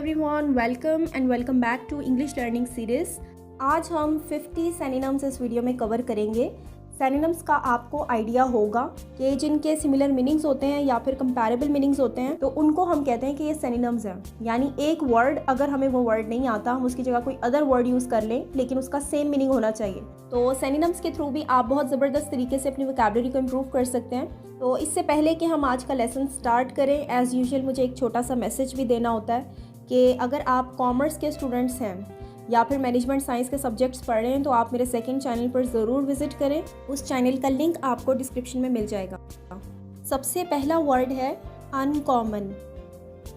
Everyone, welcome and welcome back to English learning series. आज हम 50 synonyms इस video में कवर करेंगे। सिनोनिम्स का आपको आइडिया होगा कि जिनके सिमिलर मीनिंग्स होते हैं या फिर कंपैरेबल मीनिंग्स होते हैं तो उनको हम कहते हैं कि ये सिनोनिम्स हैं। यानी एक वर्ड अगर हमें वो वर्ड नहीं आता, हम उसकी जगह कोई अदर वर्ड यूज़ कर लें लेकिन उसका सेम मीनिंग होना चाहिए। तो सिनोनिम्स के थ्रू भी आप बहुत ज़बरदस्त तरीके से अपनी वोकैबुलरी को इम्प्रूव कर सकते हैं। तो इससे पहले कि हम आज का लेसन स्टार्ट करें, एज़ यूजुअल मुझे एक छोटा सा मैसेज भी देना होता है कि अगर आप कॉमर्स के स्टूडेंट्स हैं या फिर मैनेजमेंट साइंस के सब्जेक्ट्स पढ़ रहे हैं तो आप मेरे सेकंड चैनल पर ज़रूर विज़िट करें। उस चैनल का लिंक आपको डिस्क्रिप्शन में मिल जाएगा। सबसे पहला वर्ड है अनकॉमन।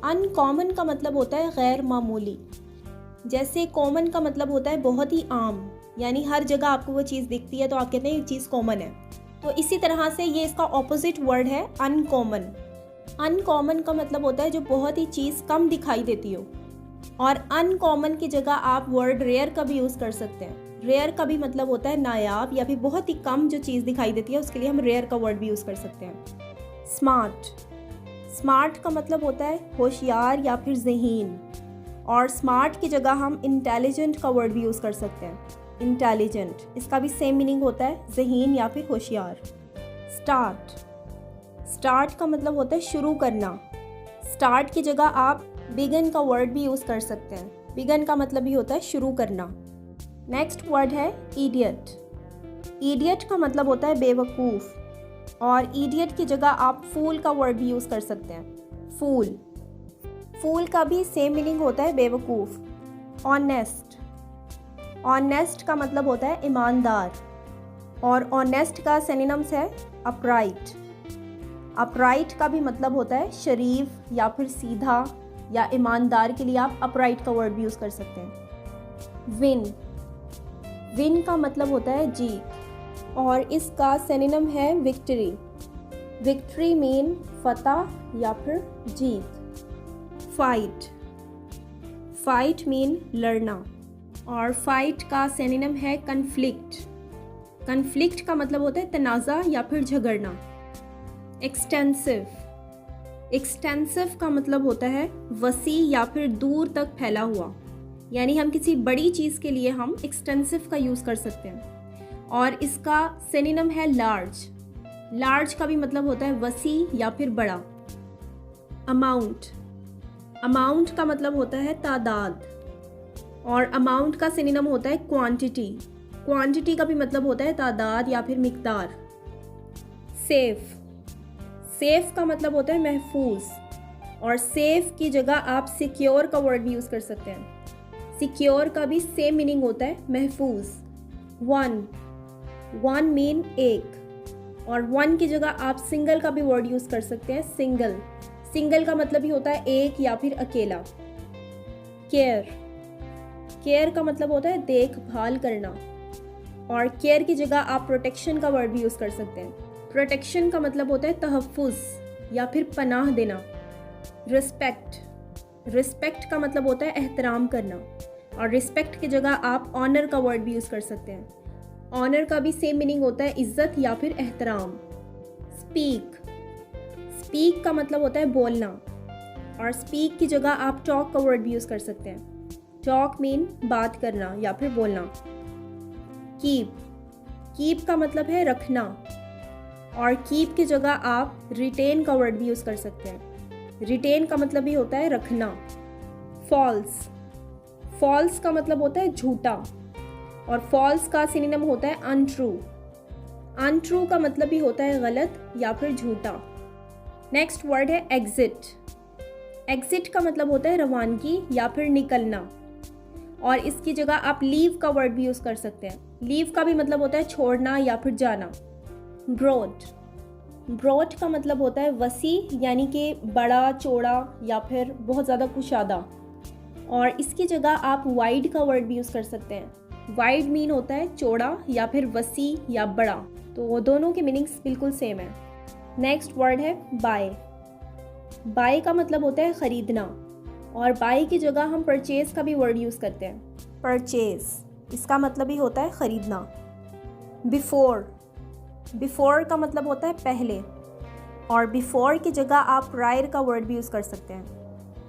अनकॉमन का मतलब होता है गैर मामूली। जैसे कॉमन का मतलब होता है बहुत ही आम, यानी हर जगह आपको वो चीज़ दिखती है तो आप कहते हैं ये चीज़ कॉमन है। तो इसी तरह से ये इसका ऑपोजिट वर्ड है अनकॉमन। अनकॉमन का मतलब होता है जो बहुत ही चीज़ कम दिखाई देती हो। और अनकॉमन की जगह आप वर्ड रेयर का भी यूज़ कर सकते हैं। रेयर का भी मतलब होता है नायाब या फिर बहुत ही कम जो चीज़ दिखाई देती है, उसके लिए हम रेयर का वर्ड भी यूज़ कर सकते हैं। स्मार्ट। स्मार्ट का मतलब होता है होशियार या फिर ज़हीन, और स्मार्ट की जगह हम इंटेलिजेंट का वर्ड भी यूज़ कर सकते हैं। इंटेलिजेंट, इसका भी सेम मीनिंग होता है ज़हीन या फिर होशियार। स्टार्ट। स्टार्ट का मतलब होता है शुरू करना। स्टार्ट की जगह आप बिगन का वर्ड भी यूज़ कर सकते हैं। बिगन का मतलब भी होता है शुरू करना। नेक्स्ट वर्ड है इडियट। इडियट का मतलब होता है बेवकूफ़, और इडियट की जगह आप फूल का वर्ड भी यूज़ कर सकते हैं। फूल। फूल का भी सेम मीनिंग होता है बेवकूफ़। ऑनेस्ट। ऑनेस्ट का मतलब होता है ईमानदार, और ऑनेस्ट का सिनोनिम्स है अपराइट। अपराइट का भी मतलब होता है शरीफ या फिर सीधा या ईमानदार, के लिए आप अपराइट का वर्ड भी यूज़ कर सकते हैं। विन। विन का मतलब होता है जीत, और इसका सिनोनिम है विक्ट्री। विक्ट्री मीन फतह या फिर जीत। फाइट। फाइट मीन लड़ना, और फाइट का सिनोनिम है कन्फ्लिक्ट। कन्फ्लिक्ट का मतलब होता है तनाज़ा या फिर झगड़ना। एक्सटेंसिव। एक्सटेंसिव का मतलब होता है वसी या फिर दूर तक फैला हुआ, यानी हम किसी बड़ी चीज़ के लिए हम एक्सटेंसिव का यूज़ कर सकते हैं। और इसका सिनोनिम है लार्ज। लार्ज का भी मतलब होता है वसी या फिर बड़ा। अमाउंट। अमाउंट का मतलब होता है तादाद, और अमाउंट का सिनोनिम होता है क्वांटिटी। क्वांटिटी का भी मतलब होता है तादाद या फिर मिकदार। सेफ। सेफ का मतलब होता है महफूज, और सेफ की जगह आप सिक्योर का वर्ड भी यूज़ कर सकते हैं। सिक्योर का भी सेम मीनिंग होता है महफूज। वन। वन मीन एक, और वन की जगह आप सिंगल का भी वर्ड यूज़ कर सकते हैं। सिंगल। सिंगल का मतलब ही होता है एक या फिर अकेला। केयर। केयर का मतलब होता है देखभाल करना, और केयर की जगह आप प्रोटेक्शन का वर्ड भी यूज़ कर सकते हैं। प्रोटेक्शन का मतलब होता है तहफ़्फ़ुज़ या फिर पनाह देना। रिस्पेक्ट। रिस्पेक्ट का मतलब होता है एहतराम करना, और रिस्पेक्ट की जगह आप ऑनर का वर्ड भी यूज़ कर सकते हैं। ऑनर का भी सेम मीनिंग होता है इज़्ज़त या फिर एहतराम। स्पीक। स्पीक का मतलब होता है बोलना, और स्पीक की जगह आप टॉक का वर्ड भी यूज़ कर सकते हैं। टॉक मीन बात करना या फिर बोलना। कीप। कीप का मतलब है रखना, और कीप की जगह आप रिटेन का वर्ड भी यूज़ कर सकते हैं। रिटेन का मतलब ही होता है रखना। फॉल्स। फॉल्स का मतलब होता है झूठा, और फॉल्स का सिनोनिम होता है अनट्रू। अनट्रू का मतलब ही होता है गलत या फिर झूठा। नेक्स्ट वर्ड है एग्जिट। एग्जिट का मतलब होता है रवानगी या फिर निकलना, और इसकी जगह आप लीव का वर्ड भी यूज़ कर सकते हैं। लीव का भी मतलब होता है छोड़ना या फिर जाना। ब्रॉड। ब्रॉड का मतलब होता है वसी, यानी कि बड़ा, चौड़ा या फिर बहुत ज़्यादा कुशादा, और इसकी जगह आप वाइड का वर्ड भी यूज़ कर सकते हैं। वाइड मीन होता है चौड़ा या फिर वसी या बड़ा, तो दोनों के मीनिंग्स बिल्कुल सेम है। नेक्स्ट वर्ड है बाय। बाय का मतलब होता है ख़रीदना, और बाय की जगह हम परचेज़ का भी वर्ड यूज़ करते हैं। परचेज़, इसका मतलब ही होता है ख़रीदना। बिफोर। बिफोर का मतलब होता है पहले, और बिफोर की जगह आप प्रायर का वर्ड भी यूज़ कर सकते हैं।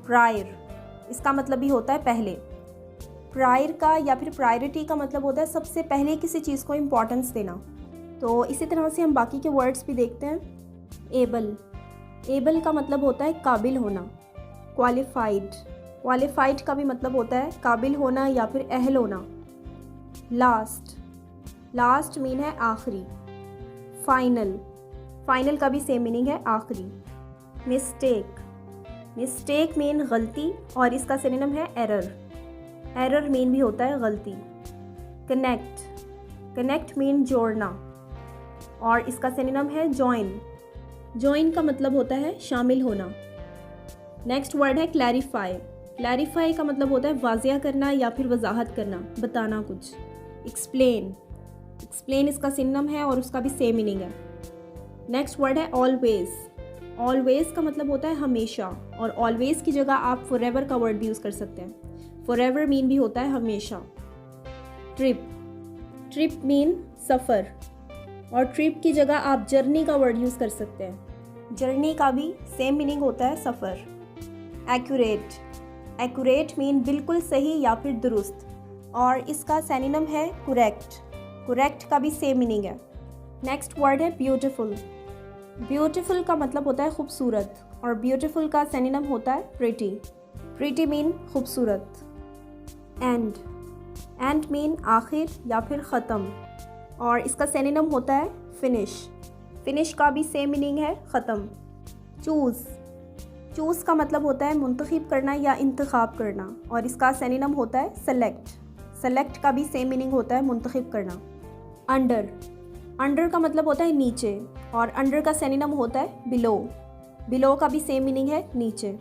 प्रायर। इसका मतलब भी होता है पहले। प्रायर का या फिर प्रायोरिटी का मतलब होता है सबसे पहले किसी चीज़ को इम्पोर्टेंस देना। तो इसी तरह से हम बाकी के वर्ड्स भी देखते हैं। एबल, एबल का मतलब होता है काबिल होना। क्वालिफाइड, क्वालिफाइड का भी मतलब होता है काबिल होना या फिर अहल होना। लास्ट, लास्ट मीन है आखिरी। फाइनल, फाइनल का भी सेम मीनिंग है आखिरी। मिस्टेक, मिस्टेक मीन गलती और इसका सिनोनिम है एरर। एरर मीन भी होता है गलती। कनेक्ट, कनेक्ट मीन जोड़ना और इसका सिनोनिम है जॉइन। जॉइन का मतलब होता है शामिल होना। नेक्स्ट वर्ड है क्लैरिफाई। क्लैरिफाई का मतलब होता है वाज़िया करना या फिर वजाहत करना, बताना कुछ। एक्सप्लेन, एक्सप्लेन इसका सिनोनिम है और उसका भी सेम मीनिंग है। नेक्स्ट वर्ड है ऑलवेज। ऑलवेज का मतलब होता है हमेशा और ऑलवेज की जगह आप फॉरएवर का वर्ड भी यूज़ कर सकते हैं। फॉरएवर मीन भी होता है हमेशा। ट्रिप, ट्रिप मीन सफ़र और ट्रिप की जगह आप जर्नी का वर्ड यूज़ कर सकते हैं। जर्नी का भी सेम मीनिंग होता है सफ़र। एक्यूरेट, एक्यूरेट मीन बिल्कुल सही या फिर दुरुस्त और इसका सिनोनिम है करेक्ट। करेक्ट का भी सेम मीनिंग है। नेक्स्ट वर्ड है ब्यूटीफुल। ब्यूटीफुल का मतलब होता है खूबसूरत और ब्यूटीफुल का सिनोनिम होता है प्रिटी। प्रिटी मीन खूबसूरत। एंड, एंड मीन आखिर या फिर ख़त्म और इसका सिनोनिम होता है फिनिश। फिनिश का भी सेम मीनिंग है ख़त्म। चूज़, चूज़ का मतलब होता है मुंतखब करना या इंतखाब करना और इसका सिनोनिम होता है सेलेक्ट। सेलेक्ट का भी सेम मीनिंग होता है मुंतखब करना। अंडर, अंडर का मतलब होता है नीचे और अंडर का सिनोनिम होता है बिलो। बिलो का भी सेम मीनिंग है नीचे।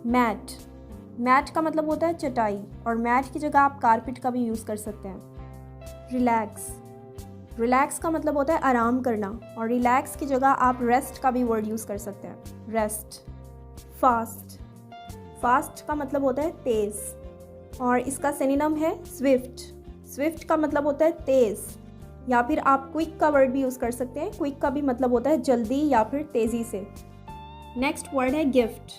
मैट, मैट का मतलब होता है चटाई और मैट की जगह आप कारपेट का भी यूज़ कर सकते हैं। रिलैक्स, रिलैक्स का मतलब होता है आराम करना और रिलैक्स की जगह आप रेस्ट का भी वर्ड यूज़ कर सकते हैं, रेस्ट। फास्ट, फास्ट का मतलब होता है तेज़ और इसका सिनोनिम है स्विफ्ट। स्विफ्ट का मतलब होता है तेज़ या फिर आप क्विक का वर्ड भी यूज़ कर सकते हैं। क्विक का भी मतलब होता है जल्दी या फिर तेज़ी से। नेक्स्ट वर्ड है गिफ्ट।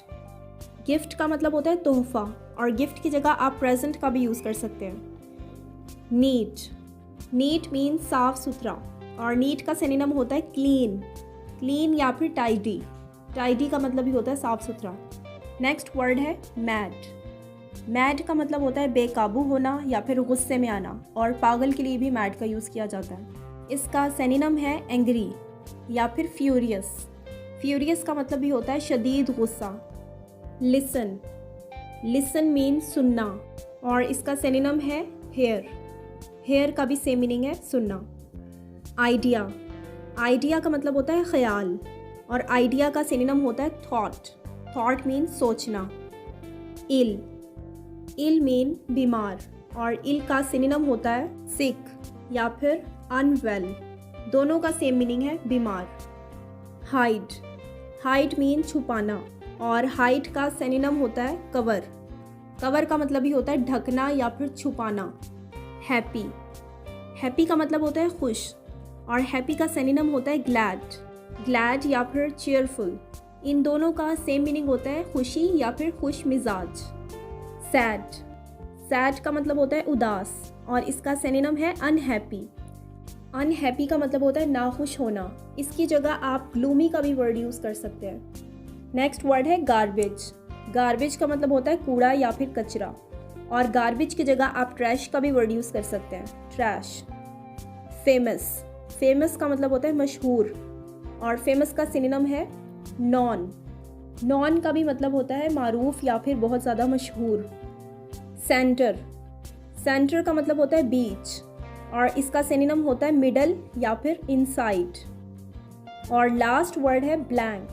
गिफ्ट का मतलब होता है तोहफ़ा और गिफ्ट की जगह आप प्रेजेंट का भी यूज़ कर सकते हैं। नीट, नीट मीन साफ़ सुथरा और नीट का सिनोनिम होता है क्लीन। क्लीन या फिर टाइडी। टाइडी का मतलब भी होता है साफ़ सुथरा। नेक्स्ट वर्ड है मैड। मैड का मतलब होता है बेकाबू होना या फिर गुस्से में आना और पागल के लिए भी मैड का यूज़ किया जाता है। इसका सिनोनिम है एंग्री या फिर फ्यूरियस। फ्यूरियस का मतलब भी होता है शदीद गुस्सा। लिसन, लिसन मीन सुनना और इसका सिनोनिम है हेयर। हेयर का भी सेम मीनिंग है सुनना। आइडिया, आइडिया का मतलब होता है ख्याल और आइडिया का सिनोनिम होता है थॉट। थॉट मीन सोचना। इल, इल मीन बीमार और इल का सिनोनिम होता है सिक या फिर अनवेल। दोनों का सेम मीनिंग है बीमार। हाइड, हाइड मीन छुपाना और हाइड का सिनोनिम होता है कवर। कवर का मतलब ही होता है ढकना या फिर छुपाना। हैप्पी, हैप्पी का मतलब होता है खुश और हैप्पी का सिनोनिम होता है ग्लैड। ग्लैड या फिर चीयरफुल, इन दोनों का सेम मीनिंग होता है खुशी या फिर खुश मिजाज। सैड, सैड का मतलब होता है उदास और इसका सिनोनिम है अनहैप्पी। अनहैप्पी का मतलब होता है नाखुश होना। इसकी जगह आप ग्लूमी का भी वर्ड यूज़ कर सकते हैं। नेक्स्ट वर्ड है गार्बेज। गार्बेज का मतलब होता है कूड़ा या फिर कचरा और गार्बेज की जगह आप ट्रैश का भी वर्ड यूज़ कर सकते हैं, ट्रैश। फेमस, फेमस का मतलब होता है मशहूर और फेमस का सिनोनिम है नॉन। नॉन का भी मतलब होता है मारूफ या फिर बहुत ज़्यादा मशहूर। सेंटर, सेंटर का मतलब होता है बीच और इसका सिनोनिम होता है मिडल या फिर इनसाइड। और लास्ट वर्ड है ब्लैंक।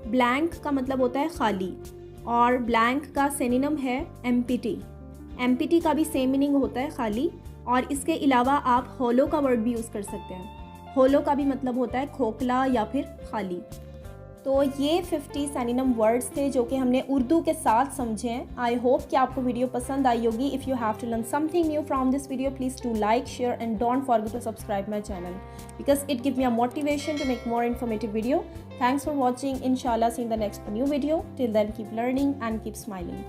ब्लैंक का मतलब होता है खाली और ब्लैंक का सिनोनिम है एम्प्टी। एम्प्टी का भी सेम मीनिंग होता है खाली और इसके अलावा आप होलो का वर्ड भी यूज़ कर सकते हैं। होलो का भी मतलब होता है खोखला या फिर खाली। तो ये 50 सिनोनिम वर्ड्स थे जो कि हमने उर्दू के साथ समझे हैं। आई होप कि आपको वीडियो पसंद आई होगी। If you have to learn something new from this video, please do like, share and don't forget to subscribe my channel because it gives me a motivation to make more informative video. Thanks for watching. Inshallah, see you in the next new video. Till then, keep learning and keep smiling.